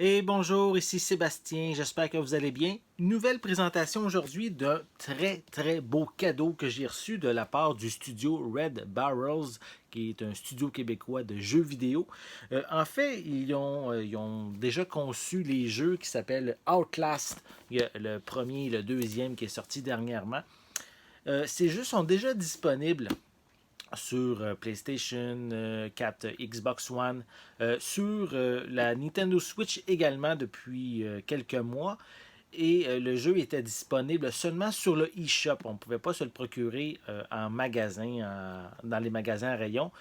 Et bonjour, ici Sébastien, j'espère que vous allez bien. Nouvelle présentation aujourd'hui d'un très beau cadeau que j'ai reçu de la part du studio Red Barrels, qui est un studio québécois de jeux vidéo. En fait, ils ont déjà conçu les jeux qui s'appellent Outlast. Il y a le premier et le deuxième qui est sorti dernièrement. Ces jeux sont déjà disponibles sur PlayStation 4, Xbox One, sur la Nintendo Switch également depuis quelques mois. Et le jeu était disponible seulement sur le eShop. On ne pouvait pas se le procurer en magasin, dans les magasins à rayon.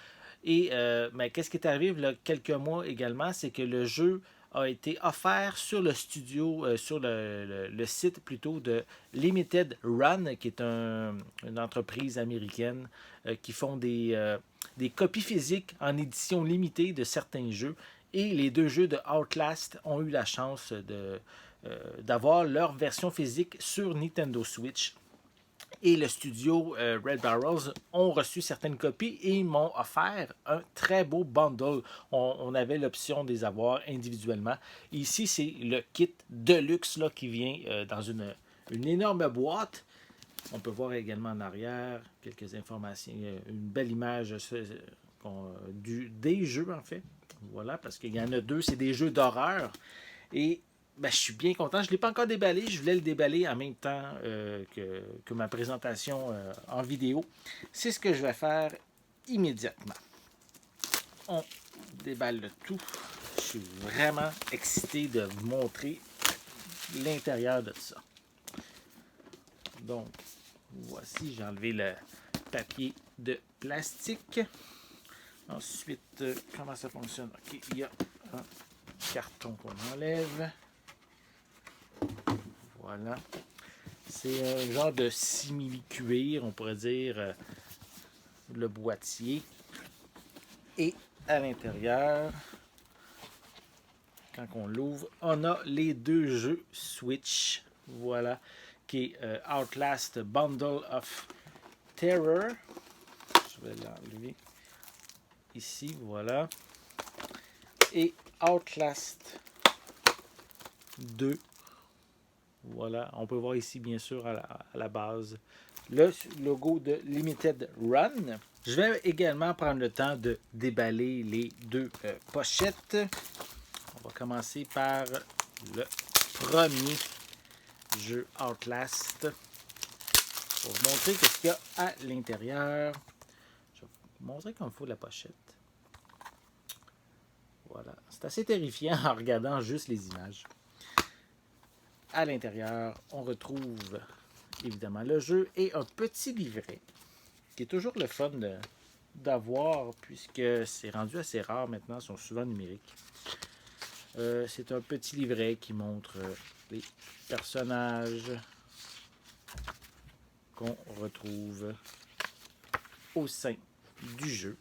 Et mais qu'est-ce qui est arrivé il y a quelques mois également, c'est que le jeu a été offert sur le studio, sur le site plutôt de Limited Run, qui est une entreprise américaine qui font des copies physiques en édition limitée de certains jeux. Et les deux jeux de Outlast ont eu la chance d'avoir leur version physique sur Nintendo Switch. Et le studio Red Barrels ont reçu certaines copies et m'ont offert un très beau bundle. On avait l'option de les avoir individuellement. Ici, c'est le kit Deluxe là, qui vient dans une énorme boîte. On peut voir également en arrière quelques informations, une belle image des jeux en fait. Voilà, parce qu'il y en a deux, c'est des jeux d'horreur. Et ben, je suis bien content. Je ne l'ai pas encore déballé. Je voulais le déballer en même temps que ma présentation en vidéo. C'est ce que je vais faire immédiatement. On déballe le tout. Je suis vraiment excité de vous montrer l'intérieur de ça. Donc, voici, j'ai enlevé le papier de plastique. Ensuite, comment ça fonctionne? OK, il y a un carton qu'on enlève. Voilà. C'est un genre de simili-cuir, on pourrait dire, le boîtier. Et à l'intérieur, quand on l'ouvre, on a les deux jeux Switch. Voilà. Qui est Outlast Bundle of Terror. Je vais l'enlever ici, voilà. Et Outlast 2. Voilà, on peut voir ici bien sûr à la base le logo de Limited Run. Je vais également prendre le temps de déballer les deux pochettes. On va commencer par le premier jeu Outlast. Pour vous montrer ce qu'il y a à l'intérieur. Je vais vous montrer comme il faut la pochette. Voilà, c'est assez terrifiant en regardant juste les images. À l'intérieur, on retrouve évidemment le jeu et un petit livret qui est toujours le fun d'avoir puisque c'est rendu assez rare maintenant, ils sont souvent numériques. C'est un petit livret qui montre les personnages qu'on retrouve au sein du jeu.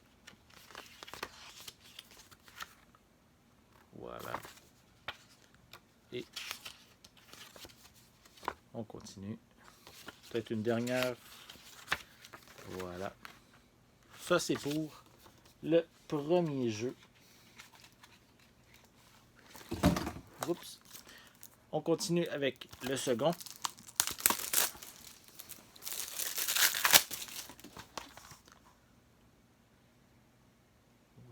Voilà. Et on continue. Peut-être une dernière. Voilà. Ça, c'est pour le premier jeu. Oups. On continue avec le second.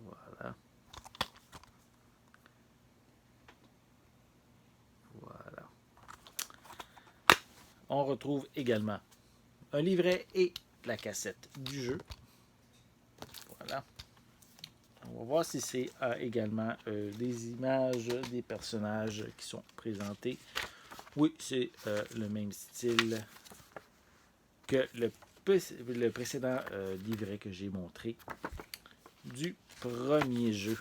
Voilà. Voilà. On retrouve également un livret et la cassette du jeu. Voilà. On va voir si c'est également des images des personnages qui sont présentés. Oui, c'est le même style que le précédent livret que j'ai montré du premier jeu.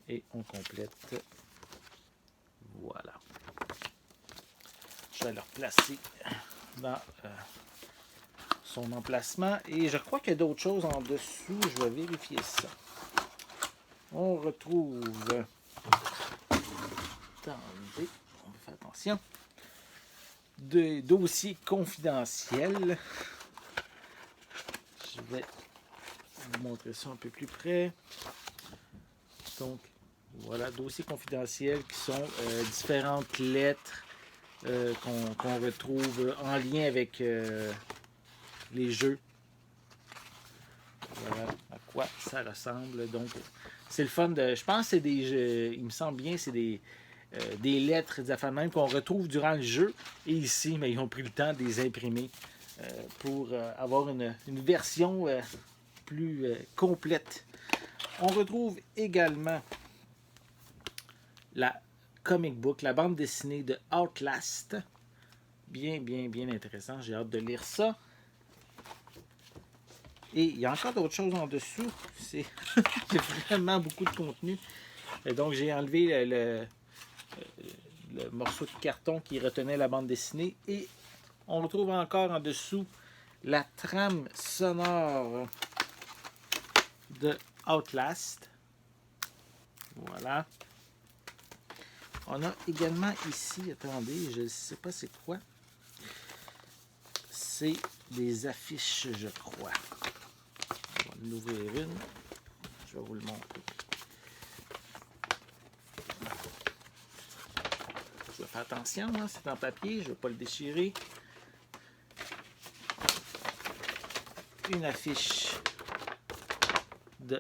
Et on complète. Voilà. Je vais le replacer dans son emplacement. Et je crois qu'il y a d'autres choses en dessous. Je vais vérifier ça. On retrouve... Attendez, on va faire attention. Des dossiers confidentiels. Je vais vous montrer ça un peu plus près. Donc, Voilà, dossiers confidentiels qui sont différentes lettres qu'on retrouve en lien avec les jeux. Voilà à quoi ça ressemble. Donc, c'est le fun de. Je pense que c'est des jeux. Il me semble bien, c'est des lettres, des affaires même qu'on retrouve durant le jeu. Et ici, mais ils ont pris le temps de les imprimer pour avoir une version plus complète. On retrouve également la comic book, la bande dessinée de Outlast. Bien, bien, bien intéressant. J'ai hâte de lire ça. Et il y a encore d'autres choses en dessous. C'est vraiment beaucoup de contenu. Et donc, j'ai enlevé le morceau de carton qui retenait la bande dessinée. Et on retrouve encore en dessous la trame sonore de Outlast. Voilà. On a également ici, attendez, je ne sais pas c'est quoi. C'est des affiches, je crois. On va en ouvrir une. Je vais vous le montrer. Je vais faire attention, hein, c'est en papier, je ne vais pas le déchirer. Une affiche de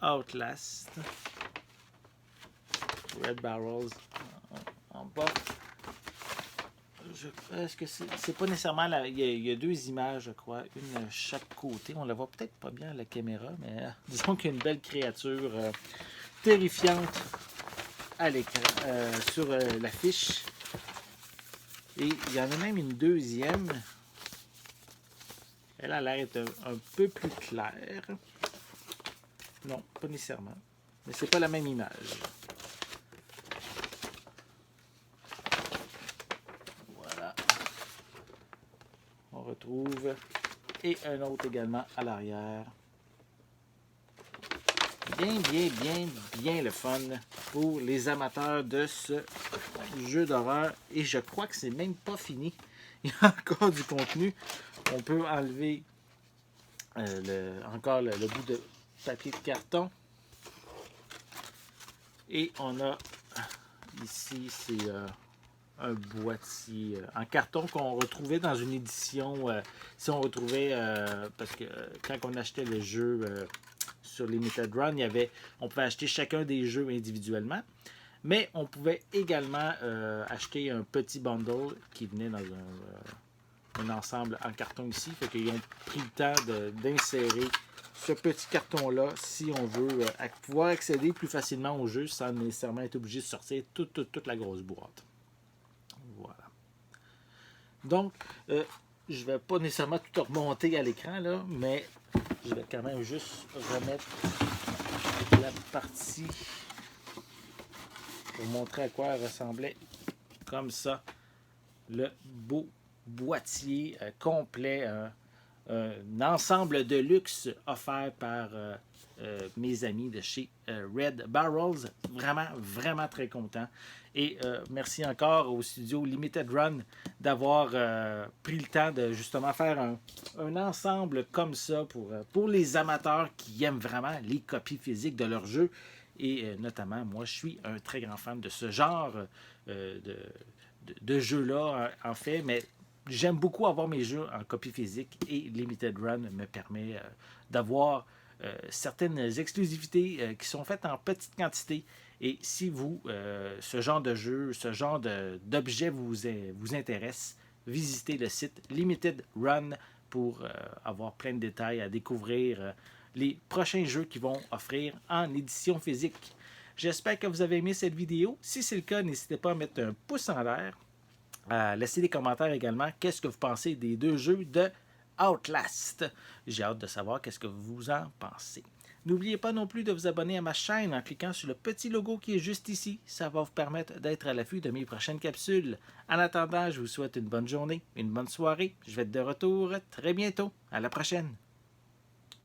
Outlast. Red Barrels en bas. Est-ce que c'est pas nécessairement il y a deux images, je crois, une à chaque côté. On la voit peut-être pas bien à la caméra, mais disons qu'il y a une belle créature terrifiante à l'écran sur l'affiche. Et il y en a même une deuxième. Elle a l'air d'être un peu plus claire. Non, pas nécessairement. Mais c'est pas la même image. Voilà. On retrouve. Et un autre également à l'arrière. Bien, bien, bien, bien le fun pour les amateurs de ce jeu d'horreur. Et je crois que c'est même pas fini. Il y a encore du contenu. On peut enlever encore le bout de papier de carton. Et on a ici, c'est un boîtier en carton qu'on retrouvait dans une édition. Si on retrouvait, parce que quand on achetait le jeu sur Limited Run, on pouvait acheter chacun des jeux individuellement. Mais on pouvait également acheter un petit bundle qui venait dans un ensemble en carton ici. Fait qu'ils ont pris le temps d'insérer ce petit carton-là si on veut pouvoir accéder plus facilement au jeu sans nécessairement être obligé de sortir toute la grosse boîte. Voilà. Donc, je ne vais pas nécessairement tout remonter à l'écran, là, mais je vais quand même juste remettre la partie pour montrer à quoi ressemblait comme ça le beau boîtier complet, un ensemble de luxe offert par mes amis de chez Red Barrels. Vraiment, vraiment très content. Et merci encore au studio Limited Run d'avoir pris le temps de justement faire un ensemble comme ça pour les amateurs qui aiment vraiment les copies physiques de leurs jeux. Et notamment, moi, je suis un très grand fan de ce genre de jeux-là, en fait, mais j'aime beaucoup avoir mes jeux en copie physique et Limited Run me permet d'avoir certaines exclusivités qui sont faites en petite quantité. Et si ce genre de jeu, ce genre d'objet vous intéresse, visitez le site Limited Run pour avoir plein de détails à découvrir les prochains jeux qu'ils vont offrir en édition physique. J'espère que vous avez aimé cette vidéo. Si c'est le cas, n'hésitez pas à mettre un pouce en l'air. Laissez des commentaires également. Qu'est-ce que vous pensez des deux jeux de Outlast? J'ai hâte de savoir qu'est-ce que vous en pensez. N'oubliez pas non plus de vous abonner à ma chaîne en cliquant sur le petit logo qui est juste ici. Ça va vous permettre d'être à l'affût de mes prochaines capsules. En attendant, je vous souhaite une bonne journée, une bonne soirée. Je vais être de retour très bientôt. À la prochaine!